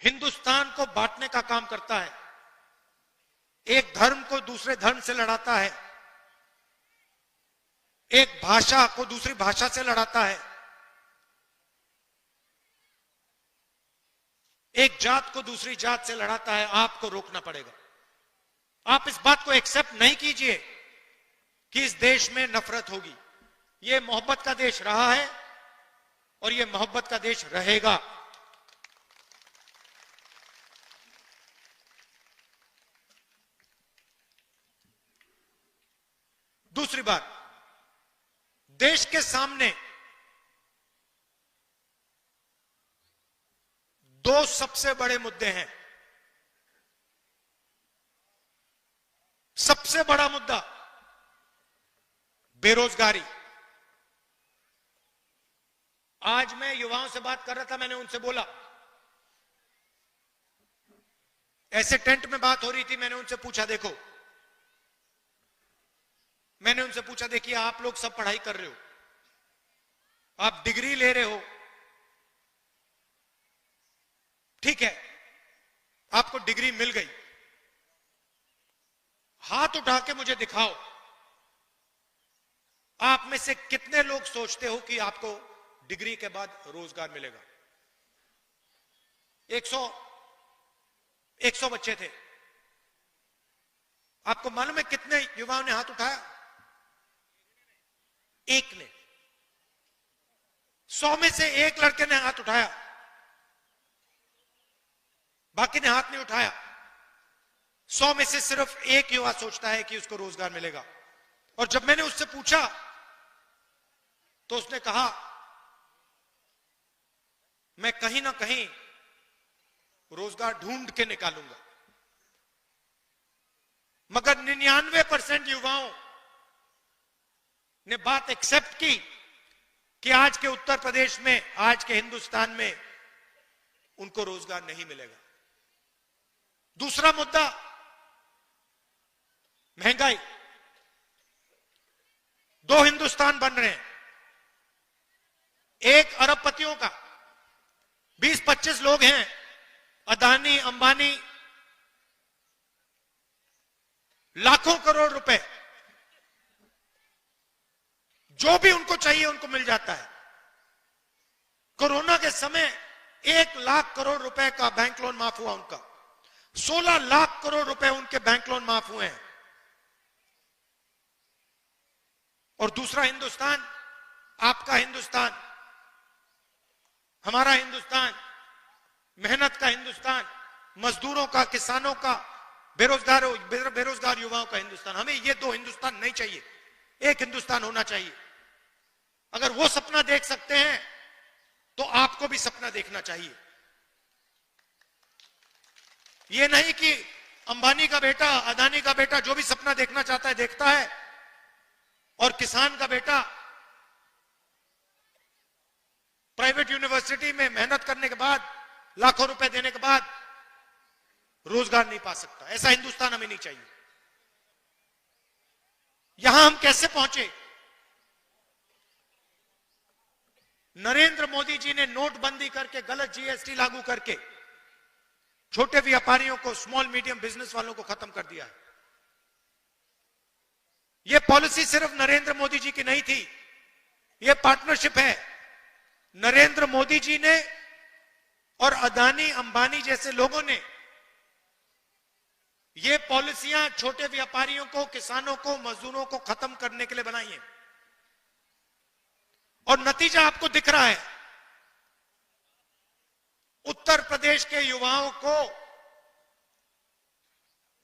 हिंदुस्तान को बांटने का काम करता है, एक धर्म को दूसरे धर्म से लड़ाता है, एक भाषा को दूसरी भाषा से लड़ाता है, एक जात को दूसरी जात से लड़ाता है। आपको रोकना पड़ेगा। आप इस बात को एक्सेप्ट नहीं कीजिए कि इस देश में नफरत होगी। यह मोहब्बत का देश रहा है और यह मोहब्बत का देश रहेगा। दूसरी बात, देश के सामने दो सबसे बड़े मुद्दे हैं। सबसे बड़ा मुद्दा बेरोजगारी। आज मैं युवाओं से बात कर रहा था, मैंने उनसे बोला, ऐसे टेंट में बात हो रही थी, मैंने उनसे पूछा, देखिए आप लोग सब पढ़ाई कर रहे हो, आप डिग्री ले रहे हो, ठीक है, आपको डिग्री मिल गई, हाथ उठा के मुझे दिखाओ, आप में से कितने लोग सोचते हो कि आपको डिग्री के बाद रोजगार मिलेगा? 100 बच्चे थे। आपको मालूम है कितने युवाओं ने हाथ उठाया? एक ने। 100 में से एक लड़के ने हाथ उठाया, बाकी ने हाथ नहीं उठाया। 100 में से सिर्फ एक युवा सोचता है कि उसको रोजगार मिलेगा। और जब मैंने उससे पूछा तो उसने कहा, मैं कहीं ना कहीं रोजगार ढूंढ के निकालूंगा। मगर 99% युवाओं ने बात एक्सेप्ट की कि आज के उत्तर प्रदेश में, आज के हिंदुस्तान में उनको रोजगार नहीं मिलेगा। दूसरा मुद्दा महंगाई। दो हिंदुस्तान बन रहे हैं, एक अरबपतियों का, 20-25 लोग हैं, अदानी अंबानी, लाखों करोड़ रुपए, जो भी उनको चाहिए उनको मिल जाता है। कोरोना के समय 1 लाख करोड़ रुपए का बैंक लोन माफ हुआ उनका, 16 लाख करोड़ रुपए उनके बैंक लोन माफ हुए हैं। और दूसरा हिंदुस्तान, आपका हिंदुस्तान, हमारा हिंदुस्तान, मेहनत का हिंदुस्तान, मजदूरों का, किसानों का, बेरोजगार युवाओं का हिंदुस्तान। हमें ये दो हिंदुस्तान नहीं चाहिए, एक हिंदुस्तान होना चाहिए। अगर वो सपना देख सकते हैं तो आपको भी सपना देखना चाहिए। ये नहीं कि अंबानी का बेटा, अदानी का बेटा जो भी सपना देखना चाहता है देखता है, और किसान का बेटा प्राइवेट यूनिवर्सिटी में मेहनत करने के बाद, लाखों रुपए देने के बाद रोजगार नहीं पा सकता। ऐसा हिंदुस्तान हमें नहीं चाहिए। यहां हम कैसे पहुंचे? नरेंद्र मोदी जी ने नोटबंदी करके, गलत जीएसटी लागू करके छोटे व्यापारियों को, स्मॉल मीडियम बिजनेस वालों को खत्म कर दिया है। यह पॉलिसी सिर्फ नरेंद्र मोदी जी की नहीं थी, यह पार्टनरशिप है। नरेंद्र मोदी जी ने और अदानी अंबानी जैसे लोगों ने ये पॉलिसियां छोटे व्यापारियों को, किसानों को, मजदूरों को खत्म करने के लिए बनाई है। और नतीजा आपको दिख रहा है। उत्तर प्रदेश के युवाओं को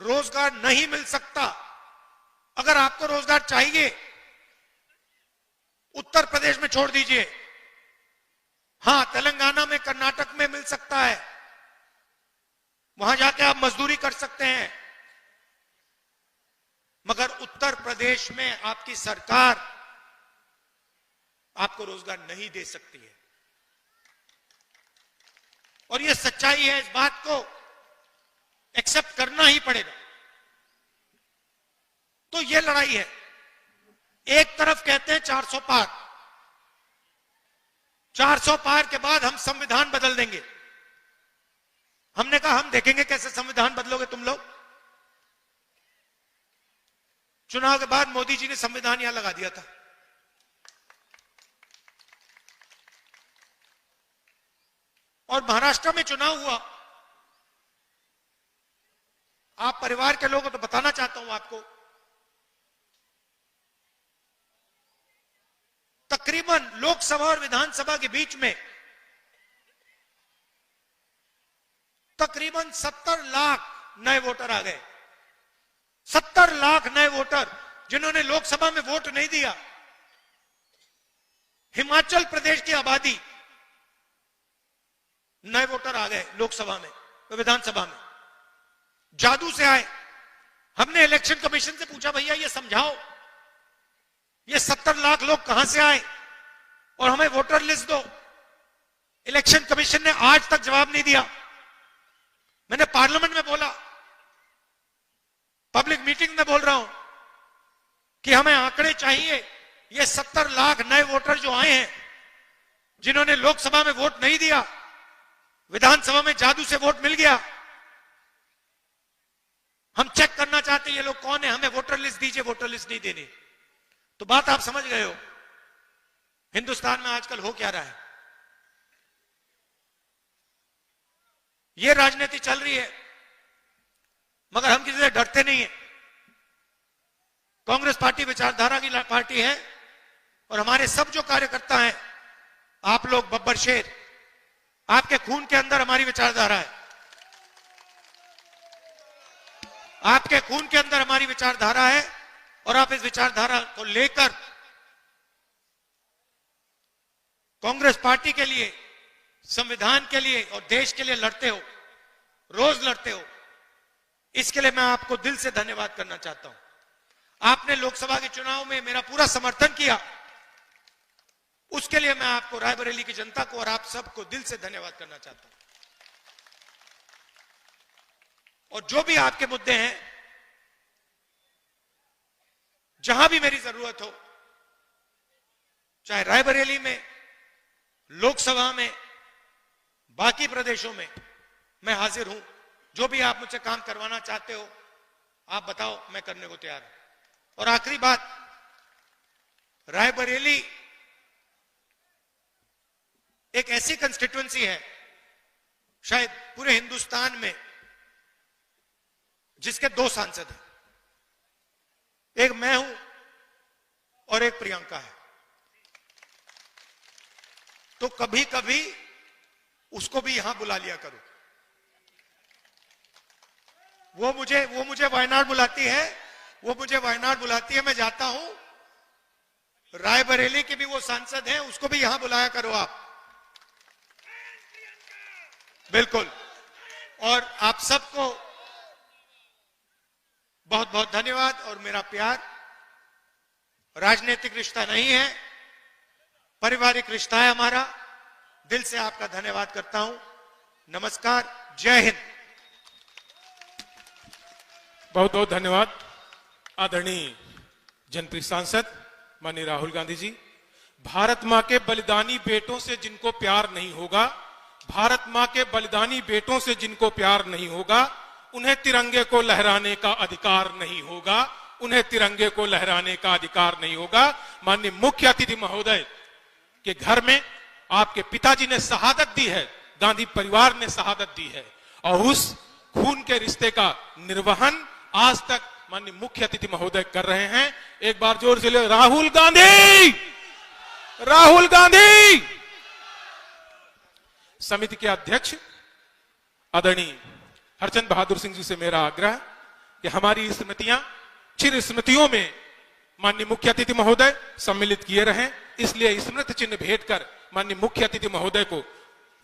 रोजगार नहीं मिल सकता। अगर आपको रोजगार चाहिए, उत्तर प्रदेश में छोड़ दीजिए, हां तेलंगाना में, कर्नाटक में मिल सकता है, वहां जाके आप मजदूरी कर सकते हैं। मगर उत्तर प्रदेश में आपकी सरकार आपको रोजगार नहीं दे सकती है। और यह सच्चाई है, इस बात को एक्सेप्ट करना ही पड़ेगा। तो यह लड़ाई है। एक तरफ कहते हैं 400 पार, 400 पार के बाद हम संविधान बदल देंगे, हम देखेंगे कैसे संविधान बदलोगे तुम लोग। चुनाव के बाद मोदी जी ने संविधान यहां लगा दिया था। और महाराष्ट्र में चुनाव हुआ। आप परिवार के लोग हो तो बताना चाहता हूं आपको, तकरीबन लोकसभा और विधानसभा के बीच में तकरीबन 70 लाख नए वोटर आ गए। 70 लाख नए वोटर जिन्होंने लोकसभा में वोट नहीं दिया। हिमाचल प्रदेश की आबादी नए वोटर आ गए लोकसभा में, विधानसभा में जादू से आए। हमने इलेक्शन कमीशन से पूछा, भैया ये समझाओ ये 70 लाख लोग कहां से आए और हमें वोटर लिस्ट दो। इलेक्शन कमीशन ने आज तक जवाब नहीं दिया। मैंने पार्लियामेंट में बोला, पब्लिक मीटिंग में बोल रहा हूं कि हमें आंकड़े चाहिए। ये 70 लाख नए वोटर जो आए हैं, जिन्होंने लोकसभा में वोट नहीं दिया, विधानसभा में जादू से वोट मिल गया, हम चेक करना चाहते हैं ये लोग कौन है, हमें वोटर लिस्ट दीजिए। वोटर लिस्ट नहीं देनी। तो बात आप समझ गए हो हिंदुस्तान में आजकल हो क्या रहा है। ये राजनीति चल रही है, मगर हम किसी से डरते नहीं है। कांग्रेस पार्टी विचारधारा की पार्टी है और हमारे सब जो कार्यकर्ता हैं, आप लोग बब्बर शेर, आपके खून के अंदर हमारी विचारधारा है। आपके खून के अंदर हमारी विचारधारा है और आप इस विचारधारा को लेकर कांग्रेस पार्टी के लिए, संविधान के लिए और देश के लिए लड़ते हो, रोज लड़ते हो। इसके लिए मैं आपको दिल से धन्यवाद करना चाहता हूं। आपने लोकसभा के चुनाव में मेरा पूरा समर्थन किया, उसके लिए मैं आपको, रायबरेली की जनता को और आप सबको दिल से धन्यवाद करना चाहता हूं। और जो भी आपके मुद्दे हैं, जहां भी मेरी जरूरत हो, चाहे रायबरेली में, लोकसभा में, बाकी प्रदेशों में, मैं हाजिर हूं। जो भी आप मुझसे काम करवाना चाहते हो आप बताओ, मैं करने को तैयार हूं। और आखिरी बात, रायबरेली एक ऐसी कंस्टिट्यूएंसी है शायद पूरे हिंदुस्तान में जिसके 2 सांसद हैं। एक मैं हूं और एक प्रियंका है। तो कभी कभी उसको भी यहां बुला लिया करो। वो मुझे वायनाड बुलाती है, मैं जाता हूं। रायबरेली के भी वो सांसद हैं, उसको भी यहां बुलाया करो आप। बिल्कुल। और आप सबको बहुत बहुत धन्यवाद और मेरा प्यार। राजनीतिक रिश्ता नहीं है, पारिवारिक रिश्ता है हमारा। दिल से आपका धन्यवाद करता हूं। नमस्कार, जय हिंद। बहुत बहुत धन्यवाद आदरणीय जनप्रिय सांसद माननीय राहुल गांधी जी। भारत मां के बलिदानी बेटों से जिनको प्यार नहीं होगा, भारत मां के बलिदानी बेटों से जिनको प्यार नहीं होगा, उन्हें तिरंगे को लहराने का अधिकार नहीं होगा, उन्हें तिरंगे को लहराने का अधिकार नहीं होगा। माननीय मुख्य अतिथि महोदय के घर में आपके पिताजी ने शहादत दी है, गांधी परिवार ने शहादत दी है, और उस खून के रिश्ते का निर्वहन आज तक माननीय मुख्य अतिथि महोदय कर रहे हैं। एक बार जोर से ले, राहुल गांधी, राहुल गांधी। समिति के अध्यक्ष आदरणीय हरचंद बहादुर सिंह जी से मेरा आग्रह कि हमारी स्मृतियां चिर स्मृतियों में माननीय मुख्य अतिथि महोदय सम्मिलित किए रहें। इसलिए स्मृति चिन्ह भेंट कर माननीय मुख्य अतिथि महोदय को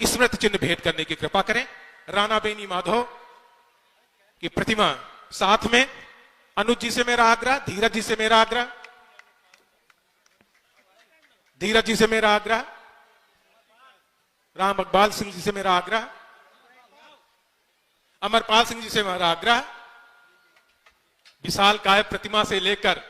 स्मृति चिन्ह भेंट करने की कृपा करें। राणा बेनी माधव की प्रतिमा साथ में। अनुज जी से मेरा आग्रह, धीरज जी से मेरा आग्रह, धीरज जी से मेरा आग्रह, राम अकबाल सिंह जी से मेरा आग्रह, अमरपाल सिंह जी से मेरा आग्रह। विशाल काय प्रतिमा से लेकर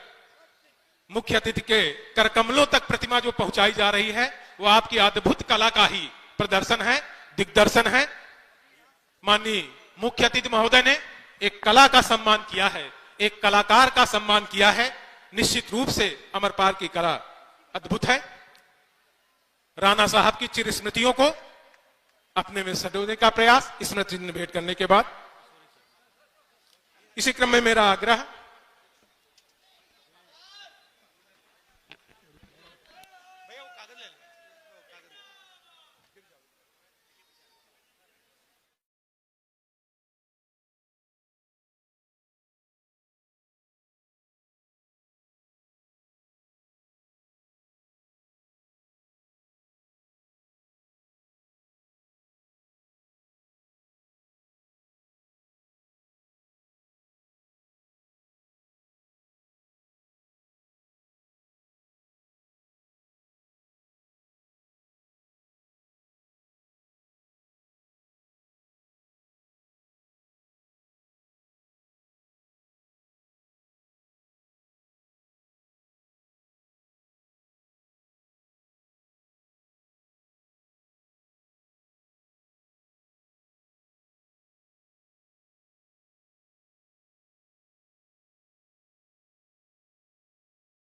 मुख्य अतिथि के करकमलों तक प्रतिमा जो पहुंचाई जा रही है, वो आपकी अद्भुत कला का ही प्रदर्शन है, दिग्दर्शन है। माननीय मुख्य अतिथि महोदय ने एक कला का सम्मान किया है, एक कलाकार का सम्मान किया है। निश्चित रूप से अमरपाल की कला अद्भुत है। राणा साहब की चिर स्मृतियों को अपने में सजोने का प्रयास, स्मृति चिन्ह भेंट करने के बाद, इसी क्रम में मेरा आग्रह